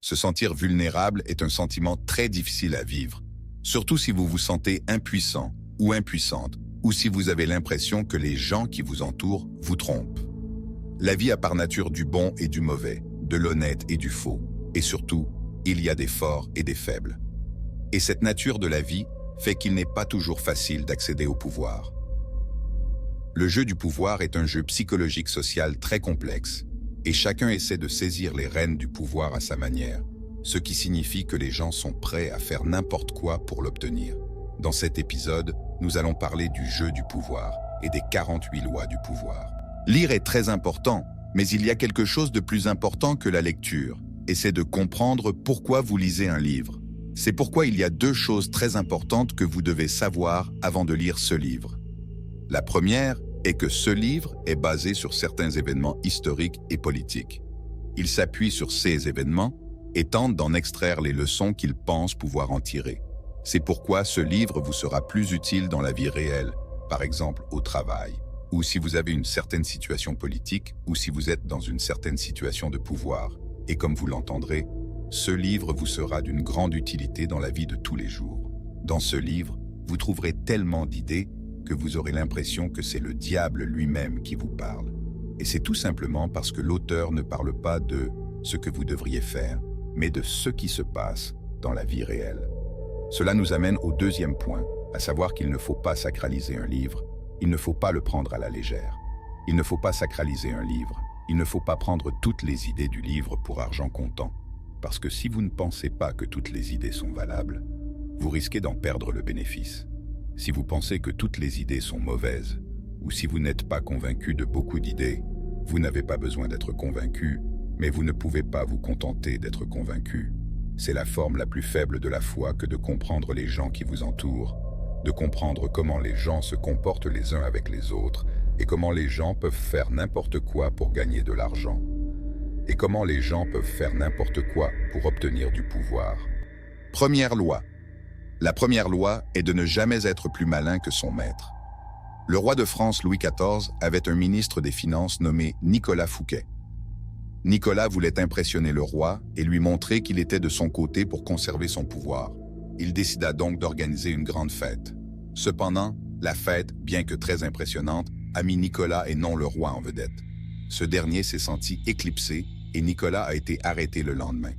Se sentir vulnérable est un sentiment très difficile à vivre, surtout si vous vous sentez impuissant ou impuissante, ou si vous avez l'impression que les gens qui vous entourent vous trompent. La vie a par nature du bon et du mauvais, de l'honnête et du faux, et surtout, il y a des forts et des faibles. Et cette nature de la vie fait qu'il n'est pas toujours facile d'accéder au pouvoir. Le jeu du pouvoir est un jeu psychologique social très complexe, et chacun essaie de saisir les rênes du pouvoir à sa manière, ce qui signifie que les gens sont prêts à faire n'importe quoi pour l'obtenir. Dans cet épisode, nous allons parler du jeu du pouvoir et des 48 lois du pouvoir. Lire est très important, mais il y a quelque chose de plus important que la lecture, et c'est de comprendre pourquoi vous lisez un livre. C'est pourquoi il y a deux choses très importantes que vous devez savoir avant de lire ce livre. La première est que ce livre est basé sur certains événements historiques et politiques. Il s'appuie sur ces événements et tente d'en extraire les leçons qu'il pense pouvoir en tirer. C'est pourquoi ce livre vous sera plus utile dans la vie réelle, par exemple au travail, ou si vous avez une certaine situation politique, ou si vous êtes dans une certaine situation de pouvoir. Et comme vous l'entendrez, ce livre vous sera d'une grande utilité dans la vie de tous les jours. Dans ce livre, vous trouverez tellement d'idées que vous aurez l'impression que c'est le diable lui-même qui vous parle. Et c'est tout simplement parce que l'auteur ne parle pas de ce que vous devriez faire, mais de ce qui se passe dans la vie réelle. Cela nous amène au deuxième point, à savoir qu'il ne faut pas sacraliser un livre, il ne faut pas le prendre à la légère. Il ne faut pas sacraliser un livre, il ne faut pas prendre toutes les idées du livre pour argent comptant, parce que si vous ne pensez pas que toutes les idées sont valables, vous risquez d'en perdre le bénéfice. Si vous pensez que toutes les idées sont mauvaises, ou si vous n'êtes pas convaincu de beaucoup d'idées, vous n'avez pas besoin d'être convaincu, mais vous ne pouvez pas vous contenter d'être convaincu. C'est la forme la plus faible de la foi que de comprendre les gens qui vous entourent, de comprendre comment les gens se comportent les uns avec les autres, et comment les gens peuvent faire n'importe quoi pour gagner de l'argent, et comment les gens peuvent faire n'importe quoi pour obtenir du pouvoir. Première loi. La première loi est de ne jamais être plus malin que son maître. Le roi de France Louis XIV avait un ministre des Finances nommé Nicolas Fouquet. Nicolas voulait impressionner le roi et lui montrer qu'il était de son côté pour conserver son pouvoir. Il décida donc d'organiser une grande fête. Cependant, la fête, bien que très impressionnante, a mis Nicolas et non le roi en vedette. Ce dernier s'est senti éclipsé et Nicolas a été arrêté le lendemain.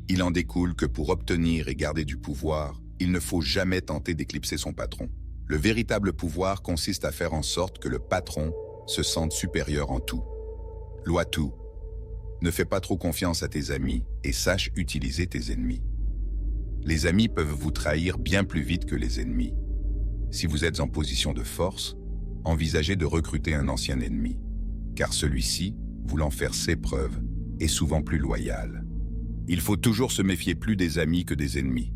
Il en découle que pour obtenir et garder du pouvoir, il ne faut jamais tenter d'éclipser son patron. Le véritable pouvoir consiste à faire en sorte que le patron se sente supérieur en tout. Loi 2. Ne fais pas trop confiance à tes amis et sache utiliser tes ennemis. Les amis peuvent vous trahir bien plus vite que les ennemis. Si vous êtes en position de force, envisagez de recruter un ancien ennemi, car celui-ci, voulant faire ses preuves, est souvent plus loyal. Il faut toujours se méfier plus des amis que des ennemis.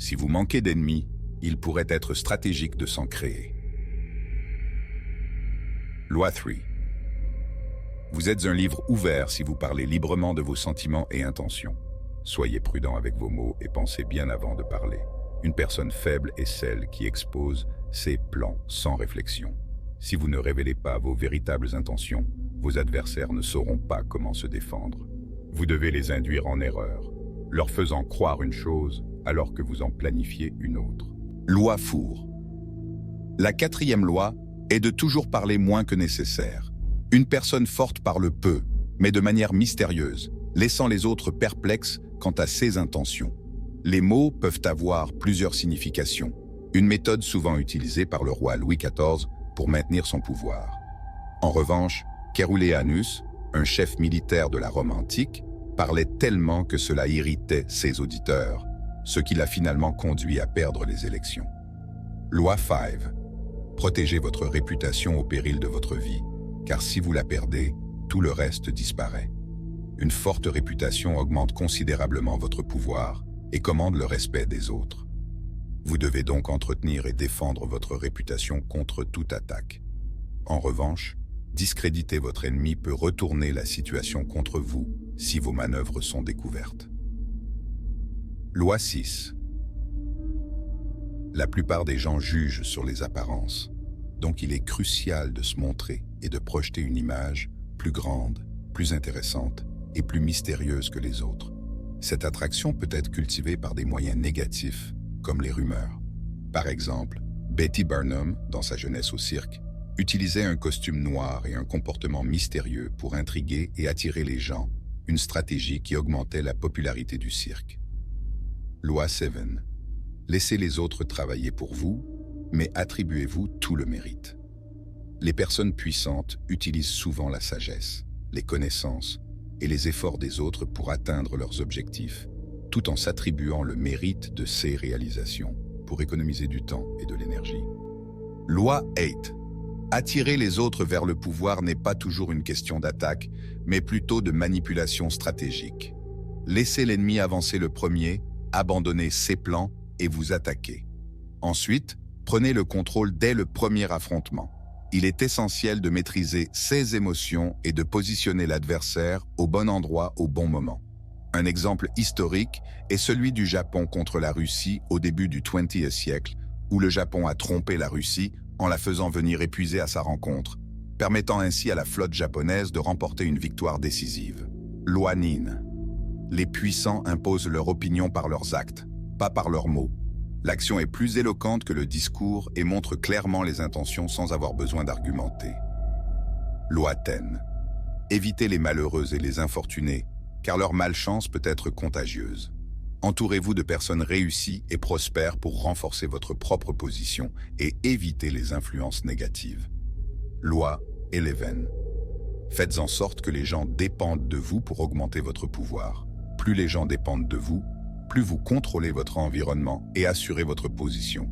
Si vous manquez d'ennemis, il pourrait être stratégique de s'en créer. Loi 3. Vous êtes un livre ouvert si vous parlez librement de vos sentiments et intentions. Soyez prudent avec vos mots et pensez bien avant de parler. Une personne faible est celle qui expose ses plans sans réflexion. Si vous ne révélez pas vos véritables intentions, vos adversaires ne sauront pas comment se défendre. Vous devez les induire en erreur, leur faisant croire une chose alors que vous en planifiez une autre. Loi Four. La quatrième loi est de toujours parler moins que nécessaire. Une personne forte parle peu, mais de manière mystérieuse, laissant les autres perplexes quant à ses intentions. Les mots peuvent avoir plusieurs significations, une méthode souvent utilisée par le roi Louis XIV pour maintenir son pouvoir. En revanche, Keruléanus, un chef militaire de la Rome antique, parlait tellement que cela irritait ses auditeurs, ce qui l'a finalement conduit à perdre les élections. Loi 5. Protégez votre réputation au péril de votre vie, car si vous la perdez, tout le reste disparaît. Une forte réputation augmente considérablement votre pouvoir et commande le respect des autres. Vous devez donc entretenir et défendre votre réputation contre toute attaque. En revanche, discréditer votre ennemi peut retourner la situation contre vous si vos manœuvres sont découvertes. Loi 6. La plupart des gens jugent sur les apparences, donc il est crucial de se montrer et de projeter une image plus grande, plus intéressante et plus mystérieuse que les autres. Cette attraction peut être cultivée par des moyens négatifs, comme les rumeurs. Par exemple, Betty Barnum, dans sa jeunesse au cirque, utilisait un costume noir et un comportement mystérieux pour intriguer et attirer les gens, une stratégie qui augmentait la popularité du cirque. Loi 7. Laissez les autres travailler pour vous, mais attribuez-vous tout le mérite. Les personnes puissantes utilisent souvent la sagesse, les connaissances et les efforts des autres pour atteindre leurs objectifs, tout en s'attribuant le mérite de ces réalisations pour économiser du temps et de l'énergie. Loi 8. Attirer les autres vers le pouvoir n'est pas toujours une question d'attaque, mais plutôt de manipulation stratégique. Laissez l'ennemi avancer le premier, abandonnez ses plans et vous attaquez. Ensuite, prenez le contrôle dès le premier affrontement. Il est essentiel de maîtriser ses émotions et de positionner l'adversaire au bon endroit au bon moment. Un exemple historique est celui du Japon contre la Russie au début du XXe siècle, où le Japon a trompé la Russie en la faisant venir épuisée à sa rencontre, permettant ainsi à la flotte japonaise de remporter une victoire décisive. Loi Nin. Les puissants imposent leur opinion par leurs actes, pas par leurs mots. L'action est plus éloquente que le discours et montre clairement les intentions sans avoir besoin d'argumenter. Loi 10. Évitez les malheureux et les infortunés, car leur malchance peut être contagieuse. Entourez-vous de personnes réussies et prospères pour renforcer votre propre position et éviter les influences négatives. Loi 11. Faites en sorte que les gens dépendent de vous pour augmenter votre pouvoir. Plus les gens dépendent de vous, plus vous contrôlez votre environnement et assurez votre position.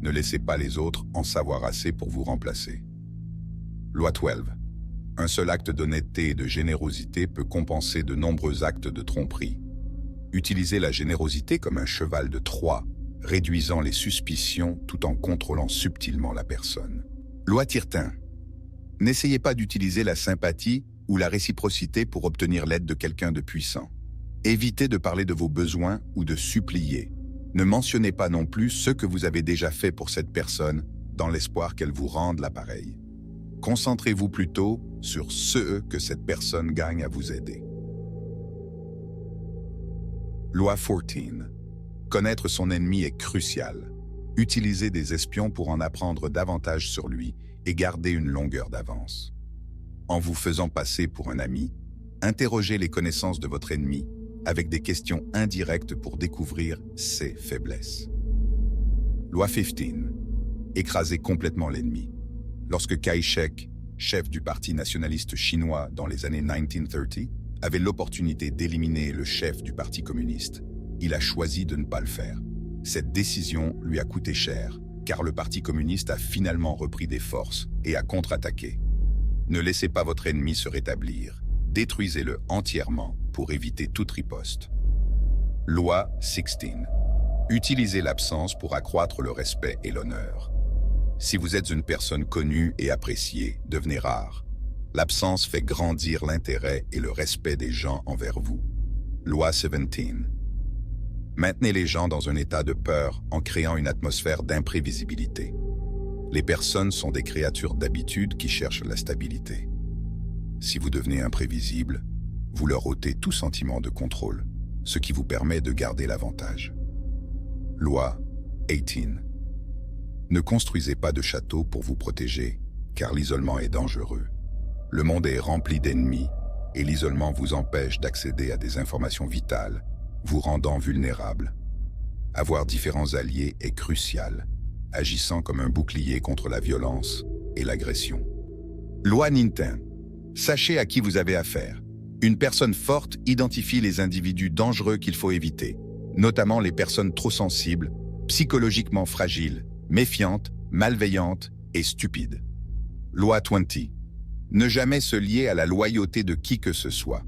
Ne laissez pas les autres en savoir assez pour vous remplacer. Loi 12. Un seul acte d'honnêteté et de générosité peut compenser de nombreux actes de tromperie. Utilisez la générosité comme un cheval de Troie, réduisant les suspicions tout en contrôlant subtilement la personne. Loi 13. N'essayez pas d'utiliser la sympathie ou la réciprocité pour obtenir l'aide de quelqu'un de puissant. Évitez de parler de vos besoins ou de supplier. Ne mentionnez pas non plus ce que vous avez déjà fait pour cette personne dans l'espoir qu'elle vous rende l'appareil. Concentrez-vous plutôt sur ce que cette personne gagne à vous aider. Loi 14. Connaître son ennemi est crucial. Utilisez des espions pour en apprendre davantage sur lui et garder une longueur d'avance. En vous faisant passer pour un ami, interrogez les connaissances de votre ennemi avec des questions indirectes pour découvrir ses faiblesses. Loi 15. Écrasez complètement l'ennemi. Lorsque Chiang Kai-shek, chef du Parti nationaliste chinois dans les années 1930, avait l'opportunité d'éliminer le chef du Parti communiste, il a choisi de ne pas le faire. Cette décision lui a coûté cher, car le Parti communiste a finalement repris des forces et a contre-attaqué. Ne laissez pas votre ennemi se rétablir. Détruisez-le entièrement pour éviter toute riposte. Loi 16. Utilisez l'absence pour accroître le respect et l'honneur. Si vous êtes une personne connue et appréciée, devenez rare. L'absence fait grandir l'intérêt et le respect des gens envers vous. Loi 17. Maintenez les gens dans un état de peur en créant une atmosphère d'imprévisibilité. Les personnes sont des créatures d'habitude qui cherchent la stabilité. Si vous devenez imprévisible, vous leur ôtez tout sentiment de contrôle, ce qui vous permet de garder l'avantage. Loi 18. Ne construisez pas de château pour vous protéger, car l'isolement est dangereux. Le monde est rempli d'ennemis, et l'isolement vous empêche d'accéder à des informations vitales, vous rendant vulnérable. Avoir différents alliés est crucial, agissant comme un bouclier contre la violence et l'agression. Loi Ninten. Sachez à qui vous avez affaire. Une personne forte identifie les individus dangereux qu'il faut éviter, notamment les personnes trop sensibles, psychologiquement fragiles, méfiantes, malveillantes et stupides. Loi 20. Ne jamais se lier à la loyauté de qui que ce soit.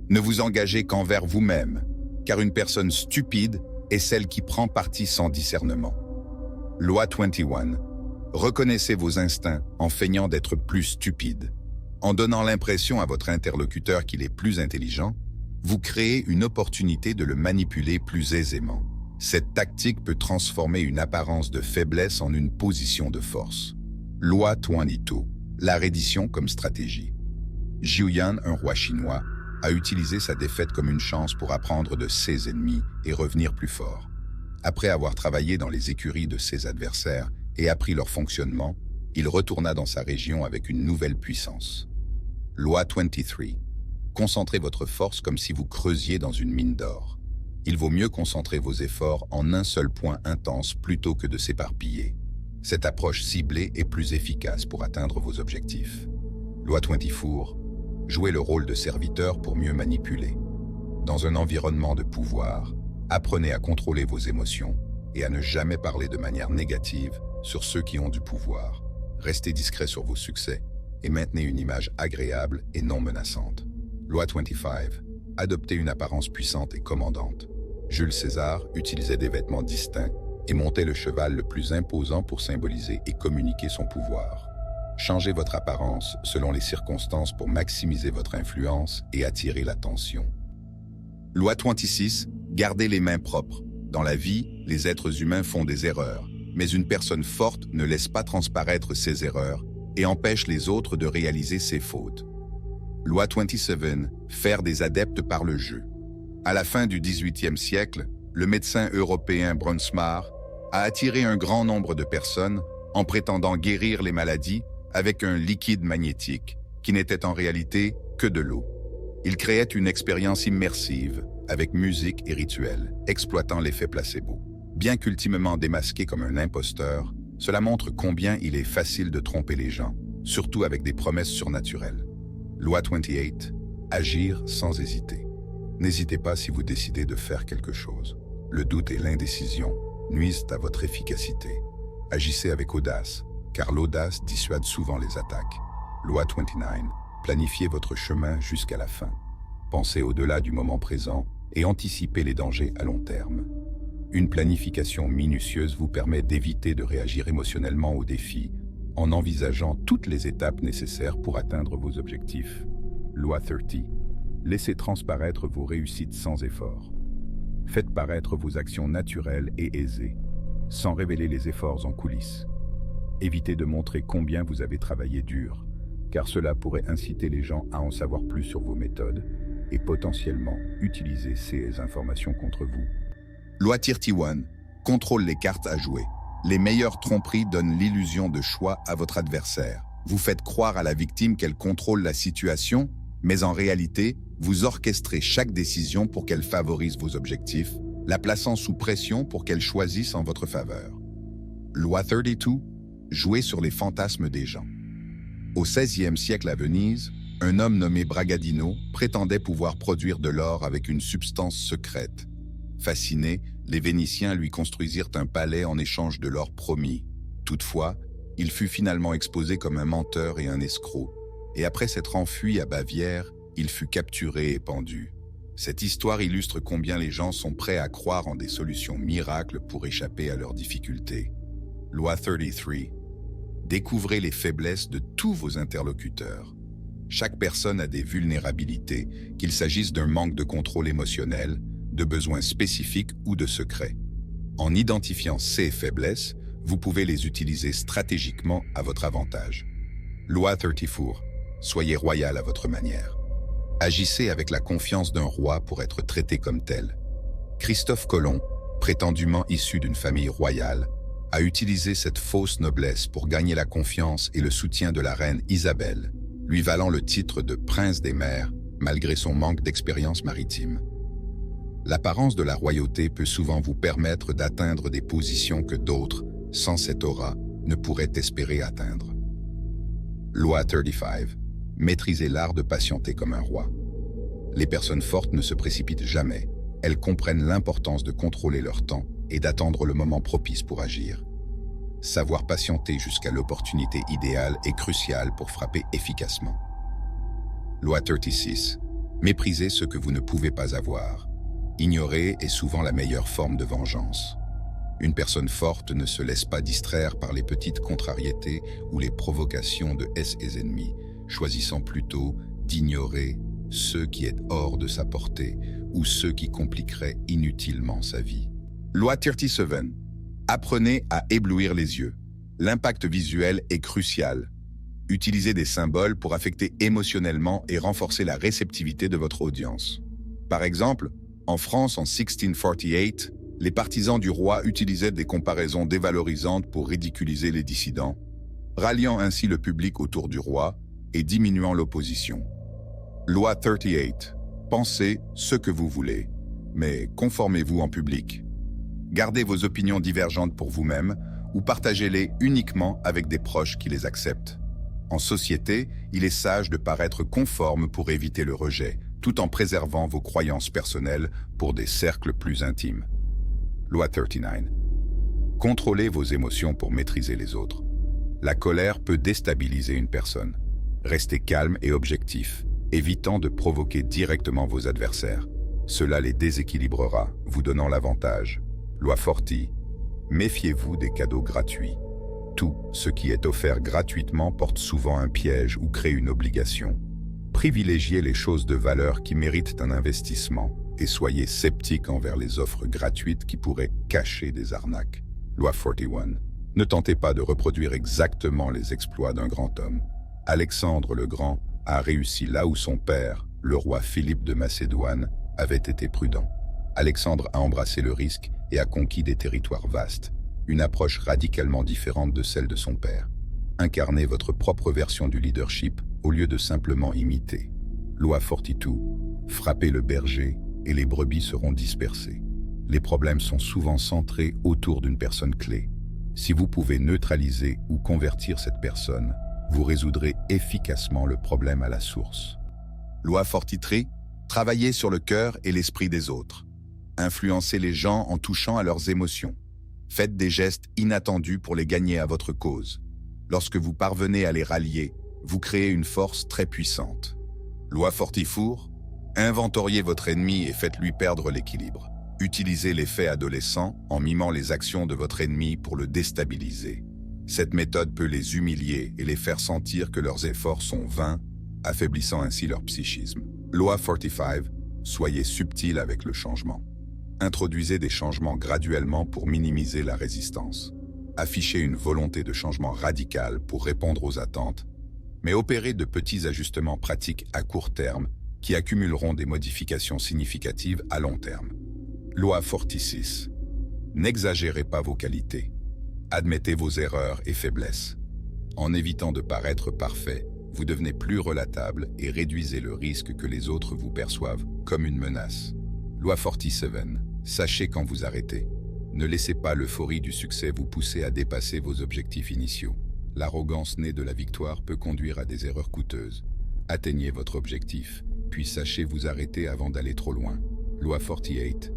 Ne vous engagez qu'envers vous-même, car une personne stupide est celle qui prend parti sans discernement. Loi 21. Reconnaissez vos instincts en feignant d'être plus stupide. En donnant l'impression à votre interlocuteur qu'il est plus intelligent, vous créez une opportunité de le manipuler plus aisément. Cette tactique peut transformer une apparence de faiblesse en une position de force. Loi 22. La reddition comme stratégie. Jiuyan, un roi chinois, à utiliser sa défaite comme une chance pour apprendre de ses ennemis et revenir plus fort. Après avoir travaillé dans les écuries de ses adversaires et appris leur fonctionnement, il retourna dans sa région avec une nouvelle puissance. Loi 23. Concentrez votre force comme si vous creusiez dans une mine d'or. Il vaut mieux concentrer vos efforts en un seul point intense plutôt que de s'éparpiller. Cette approche ciblée est plus efficace pour atteindre vos objectifs. Loi 24. Jouez le rôle de serviteur pour mieux manipuler. Dans un environnement de pouvoir, apprenez à contrôler vos émotions et à ne jamais parler de manière négative sur ceux qui ont du pouvoir. Restez discret sur vos succès et maintenez une image agréable et non menaçante. Loi 25. Adoptez une apparence puissante et commandante. Jules César utilisait des vêtements distincts et montait le cheval le plus imposant pour symboliser et communiquer son pouvoir. Changez votre apparence selon les circonstances pour maximiser votre influence et attirer l'attention. Loi 26. Gardez les mains propres. Dans la vie, les êtres humains font des erreurs, mais une personne forte ne laisse pas transparaître ses erreurs et empêche les autres de réaliser ses fautes. Loi 27. Faire des adeptes par le jeu. À la fin du XVIIIe siècle, le médecin européen Brunsmar a attiré un grand nombre de personnes en prétendant guérir les maladies avec un liquide magnétique qui n'était en réalité que de l'eau. Il créait une expérience immersive avec musique et rituels, exploitant l'effet placebo. Bien qu'ultimement démasqué comme un imposteur, cela montre combien il est facile de tromper les gens, surtout avec des promesses surnaturelles. Loi 28. Agir sans hésiter. N'hésitez pas si vous décidez de faire quelque chose. Le doute et l'indécision nuisent à votre efficacité. Agissez avec audace, car l'audace dissuade souvent les attaques. Loi 29. Planifiez votre chemin jusqu'à la fin. Pensez au-delà du moment présent et anticipez les dangers à long terme. Une planification minutieuse vous permet d'éviter de réagir émotionnellement aux défis en envisageant toutes les étapes nécessaires pour atteindre vos objectifs. Loi 30. Laissez transparaître vos réussites sans effort. Faites paraître vos actions naturelles et aisées, sans révéler les efforts en coulisses. Évitez de montrer combien vous avez travaillé dur, car cela pourrait inciter les gens à en savoir plus sur vos méthodes et potentiellement utiliser ces informations contre vous. Loi 31. Contrôle les cartes à jouer. Les meilleures tromperies donnent l'illusion de choix à votre adversaire. Vous faites croire à la victime qu'elle contrôle la situation, mais en réalité, vous orchestrez chaque décision pour qu'elle favorise vos objectifs, la plaçant sous pression pour qu'elle choisisse en votre faveur. Loi 32. Jouez sur les fantasmes des gens. Au XVIe siècle à Venise, un homme nommé Bragadino prétendait pouvoir produire de l'or avec une substance secrète. Fascinés, les Vénitiens lui construisirent un palais en échange de l'or promis. Toutefois, il fut finalement exposé comme un menteur et un escroc, et après s'être enfui à Bavière, il fut capturé et pendu. Cette histoire illustre combien les gens sont prêts à croire en des solutions miracles pour échapper à leurs difficultés. Loi 33. Découvrez les faiblesses de tous vos interlocuteurs. Chaque personne a des vulnérabilités, qu'il s'agisse d'un manque de contrôle émotionnel, de besoins spécifiques ou de secrets. En identifiant ces faiblesses, vous pouvez les utiliser stratégiquement à votre avantage. Loi 34. Soyez royal à votre manière. Agissez avec la confiance d'un roi pour être traité comme tel. Christophe Colomb, prétendument issu d'une famille royale, a utilisé cette fausse noblesse pour gagner la confiance et le soutien de la reine Isabelle, lui valant le titre de prince des mers, malgré son manque d'expérience maritime. L'apparence de la royauté peut souvent vous permettre d'atteindre des positions que d'autres, sans cette aura, ne pourraient espérer atteindre. Loi 35. Maîtrisez l'art de patienter comme un roi. Les personnes fortes ne se précipitent jamais. Elles comprennent l'importance de contrôler leur temps et d'attendre le moment propice pour agir. Savoir patienter jusqu'à l'opportunité idéale est crucial pour frapper efficacement. Loi 36. Méprisez ce que vous ne pouvez pas avoir. Ignorer est souvent la meilleure forme de vengeance. Une personne forte ne se laisse pas distraire par les petites contrariétés ou les provocations de ses ennemis, choisissant plutôt d'ignorer ceux qui est hors de sa portée ou ceux qui compliqueraient inutilement sa vie. Loi 37. Apprenez à éblouir les yeux. L'impact visuel est crucial. Utilisez des symboles pour affecter émotionnellement et renforcer la réceptivité de votre audience. Par exemple, en France en 1648, les partisans du roi utilisaient des comparaisons dévalorisantes pour ridiculiser les dissidents, ralliant ainsi le public autour du roi et diminuant l'opposition. Loi 38. Pensez ce que vous voulez, mais conformez-vous en public. Gardez vos opinions divergentes pour vous-même ou partagez-les uniquement avec des proches qui les acceptent. En société, il est sage de paraître conforme pour éviter le rejet, tout en préservant vos croyances personnelles pour des cercles plus intimes. Loi 39. Contrôlez vos émotions pour maîtriser les autres. La colère peut déstabiliser une personne. Restez calme et objectif, évitant de provoquer directement vos adversaires. Cela les déséquilibrera, vous donnant l'avantage. Loi 40. Méfiez-vous des cadeaux gratuits. Tout ce qui est offert gratuitement porte souvent un piège ou crée une obligation. Privilégiez les choses de valeur qui méritent un investissement et soyez sceptiques envers les offres gratuites qui pourraient cacher des arnaques. Loi 41. Ne tentez pas de reproduire exactement les exploits d'un grand homme. Alexandre le Grand a réussi là où son père, le roi Philippe de Macédoine, avait été prudent. Alexandre a embrassé le risque et a conquis des territoires vastes, une approche radicalement différente de celle de son père. Incarnez votre propre version du leadership au lieu de simplement imiter. Loi 42. Frappez le berger et les brebis seront dispersées. Les problèmes sont souvent centrés autour d'une personne clé. Si vous pouvez neutraliser ou convertir cette personne, vous résoudrez efficacement le problème à la source. Loi 43. Travaillez sur le cœur et l'esprit des autres. Influencez les gens en touchant à leurs émotions. Faites des gestes inattendus pour les gagner à votre cause. Lorsque vous parvenez à les rallier, vous créez une force très puissante. Loi 44. Inventoriez votre ennemi et faites-lui perdre l'équilibre. Utilisez les faits adolescents en mimant les actions de votre ennemi pour le déstabiliser. Cette méthode peut les humilier et les faire sentir que leurs efforts sont vains, affaiblissant ainsi leur psychisme. Loi 45. Soyez subtil avec le changement. Introduisez des changements graduellement pour minimiser la résistance. Affichez une volonté de changement radical pour répondre aux attentes, mais opérez de petits ajustements pratiques à court terme qui accumuleront des modifications significatives à long terme. Loi 46. N'exagérez pas vos qualités. Admettez vos erreurs et faiblesses. En évitant de paraître parfait, vous devenez plus relatable et réduisez le risque que les autres vous perçoivent comme une menace. Loi 47. Sachez quand vous arrêtez. Ne laissez pas l'euphorie du succès vous pousser à dépasser vos objectifs initiaux. L'arrogance née de la victoire peut conduire à des erreurs coûteuses. Atteignez votre objectif, puis sachez vous arrêter avant d'aller trop loin. Loi 48.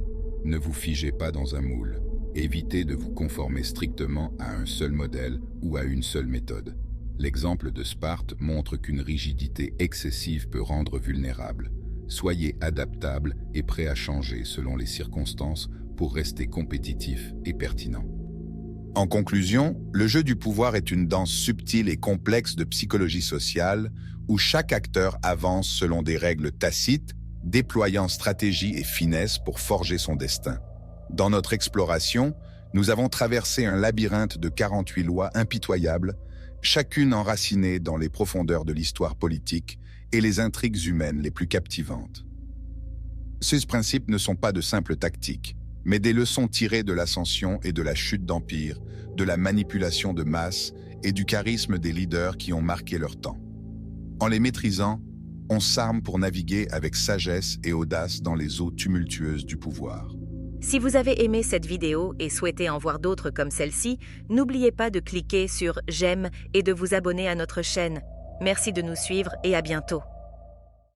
Ne vous figez pas dans un moule. Évitez de vous conformer strictement à un seul modèle ou à une seule méthode. L'exemple de Sparte montre qu'une rigidité excessive peut rendre vulnérable. Soyez adaptable et prêt à changer selon les circonstances pour rester compétitif et pertinent. En conclusion, le jeu du pouvoir est une danse subtile et complexe de psychologie sociale où chaque acteur avance selon des règles tacites, déployant stratégie et finesse pour forger son destin. Dans notre exploration, nous avons traversé un labyrinthe de 48 lois impitoyables, chacune enracinée dans les profondeurs de l'histoire politique et les intrigues humaines les plus captivantes. Ces principes ne sont pas de simples tactiques, mais des leçons tirées de l'ascension et de la chute d'empires, de la manipulation de masse et du charisme des leaders qui ont marqué leur temps. En les maîtrisant, on s'arme pour naviguer avec sagesse et audace dans les eaux tumultueuses du pouvoir. Si vous avez aimé cette vidéo et souhaitez en voir d'autres comme celle-ci, n'oubliez pas de cliquer sur « J'aime » et de vous abonner à notre chaîne. Merci de nous suivre et à bientôt.